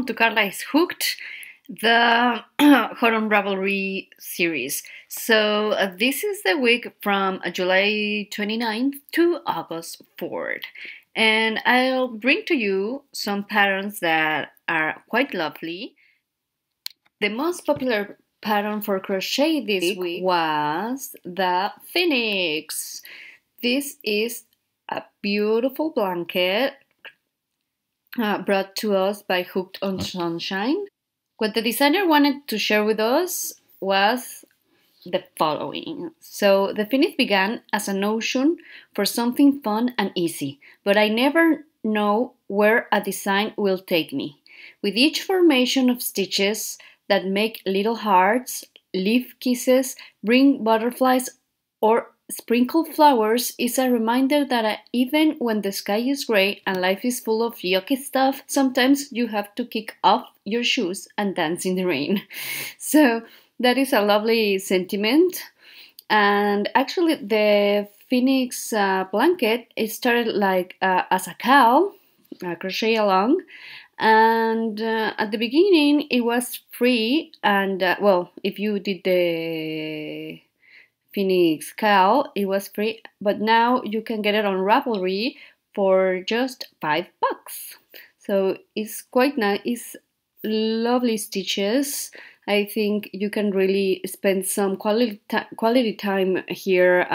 to Carla is Hooked, the Hot on Ravelry series. So this is the week from July 29th to August 4th. And I'll bring to you some patterns that are quite lovely. The most popular pattern for crochet this week was the Phoenix. This is a beautiful blanket brought to us by Hooked on Sunshine. What the designer wanted to share with us was the following. So the Phoenix began as a notion for something fun and easy, but I never know where a design will take me. With each formation of stitches that make little hearts, leaf kisses, bring butterflies, or sprinkle flowers is a reminder that even when the sky is gray and life is full of yucky stuff, sometimes you have to kick off your shoes and dance in the rain. So that is a lovely sentiment. And actually the Phoenix blanket, it started like as a cowl, crochet along. And at the beginning it was free, and well, if you did the Phoenix cowl, it was free, but now you can get it on Ravelry for just $5. So it's quite nice. It's lovely stitches. I think you can really spend some quality time here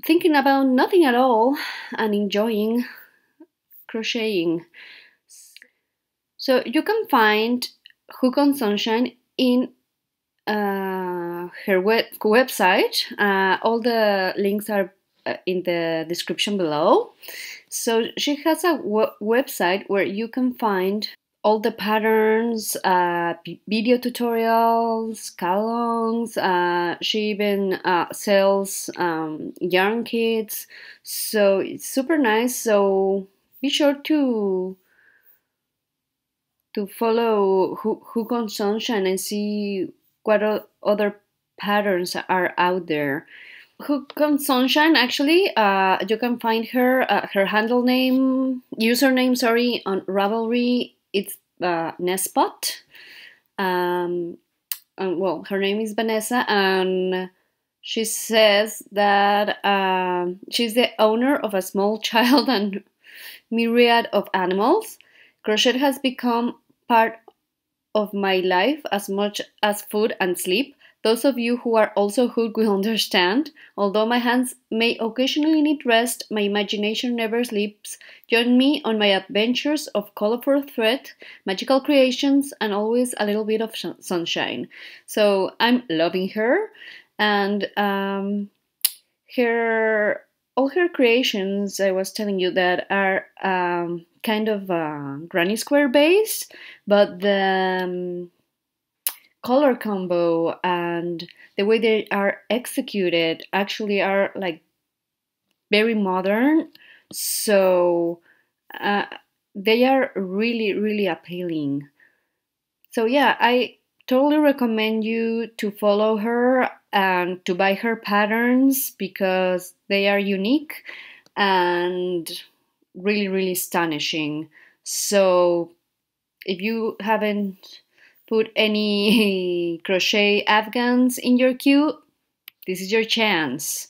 thinking about nothing at all and enjoying crocheting. So you can find Hook on Sunshine in her website. All the links are in the description below. So she has a website where you can find all the patterns, video tutorials, columns. She even sells yarn kits. So it's super nice. So be sure to follow Hook on Sunshine and see what other patterns are out there. Hook on Sunshine, actually, you can find her her username, sorry, on Ravelry. It's Nesspot. And well, her name is Vanessa, and she says that she's the owner of a small child and myriad of animals. Crochet has become part of my life as much as food and sleep. Those of you who are also hooked will understand. Although my hands may occasionally need rest, my imagination never sleeps. Join me on my adventures of colorful thread, magical creations, and always a little bit of sunshine. So I'm loving her, and all her creations, I was telling you, that are kind of granny square base, but the color combo and the way they are executed actually are like very modern. So they are really appealing. So yeah, I totally recommend you to follow her and to buy her patterns because they are unique and really astonishing. So if you haven't put any crochet afghans in your queue, this is your chance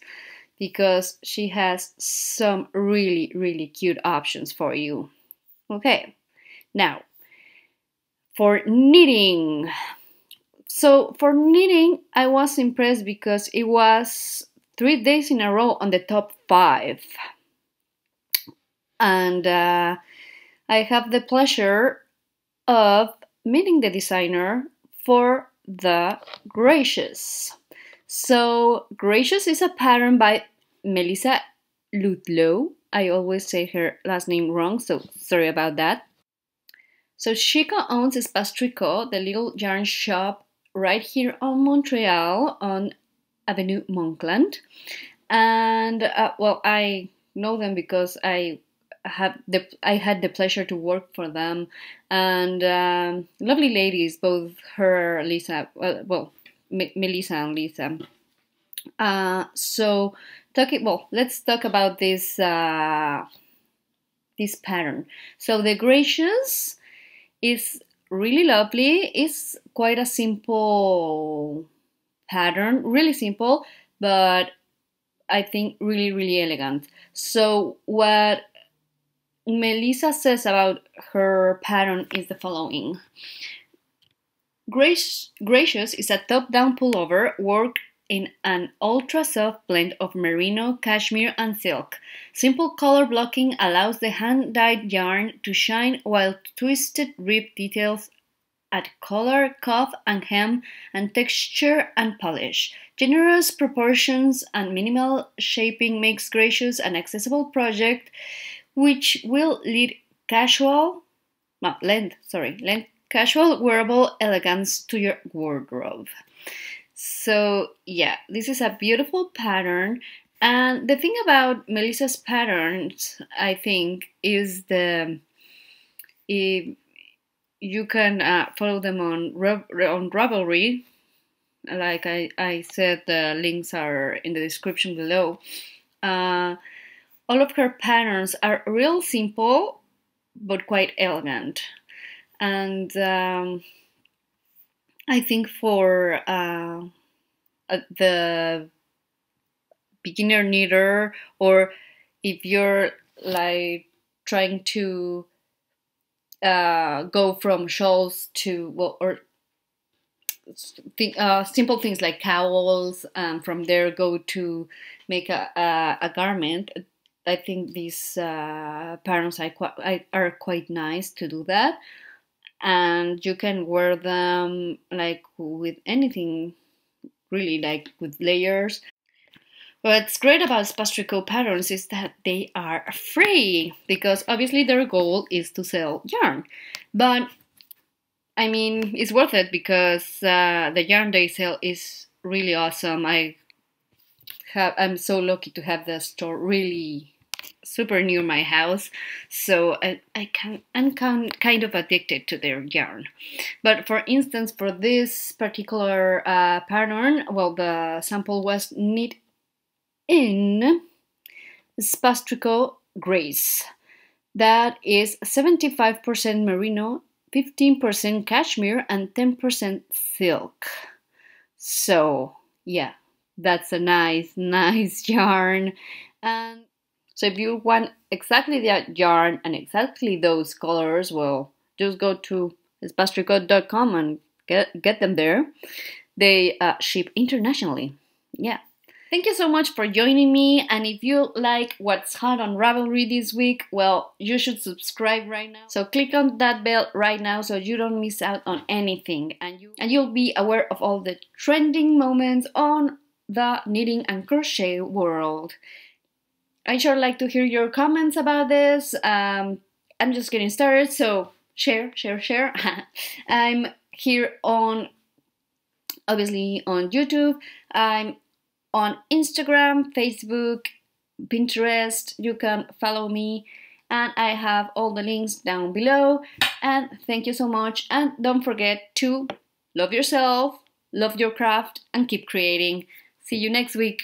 because she has some really cute options for you. Okay, now for knitting. So for knitting, I was impressed because it was 3 days in a row on the top 5. And I have the pleasure of meeting the designer for the Gracious. So Gracious is a pattern by Melissa Clulow. I always say her last name wrong, so sorry about that. So she owns Espace Tricot, the little yarn shop right here on Montreal on Avenue Montclair. And well, I know them because I had the pleasure to work for them, and lovely ladies, both her, Lisa, Melissa and Lisa. So let's talk about this this pattern. So the Gracious is really lovely. It's quite a simple pattern, really simple, but I think really elegant. So what Melissa says about her pattern is the following. Gracious is a top-down pullover worked in an ultra-soft blend of merino, cashmere, and silk. Simple color blocking allows the hand-dyed yarn to shine while twisted rib details add color, cuff, and hem, and texture and polish. Generous proportions and minimal shaping makes Gracious an accessible project which will lend casual wearable elegance to your wardrobe. So yeah, this is a beautiful pattern, and the thing about Melissa's patterns, I think, is you can follow them on Ravelry. Like I said, the links are in the description below. All of her patterns are real simple, but quite elegant. And I think for the beginner knitter, or if you're like trying to go from shawls to, well, or simple things like cowls, and from there go to make a garment, I think these patterns are quite nice to do that. And you can wear them like with anything, really, like with layers. What's great about Espace Tricot patterns is that they are free, because obviously their goal is to sell yarn. But I mean, it's worth it because the yarn they sell is really awesome. I'm so lucky to have the store really super near my house, so I'm kind of addicted to their yarn. But for instance, for this particular pattern, well, the sample was knit in Espace Tricot Grace. That is 75% merino, 15% cashmere, and 10% silk. So yeah, that's a nice yarn. And so if you want exactly that yarn and exactly those colors, well, just go to espacetricot.com and get them there. They ship internationally. Yeah. Thank you so much for joining me, and if you like what's hot on Ravelry this week, well, you should subscribe right now. So click on that bell right now so you don't miss out on anything, and you'll be aware of all the trending moments on the knitting and crochet world. I sure like to hear your comments about this. I'm just getting started, so share. I'm here obviously on YouTube. I'm on Instagram, Facebook, Pinterest. You can follow me, and I have all the links down below. And thank you so much, and don't forget to love yourself, love your craft, and keep creating. See you next week.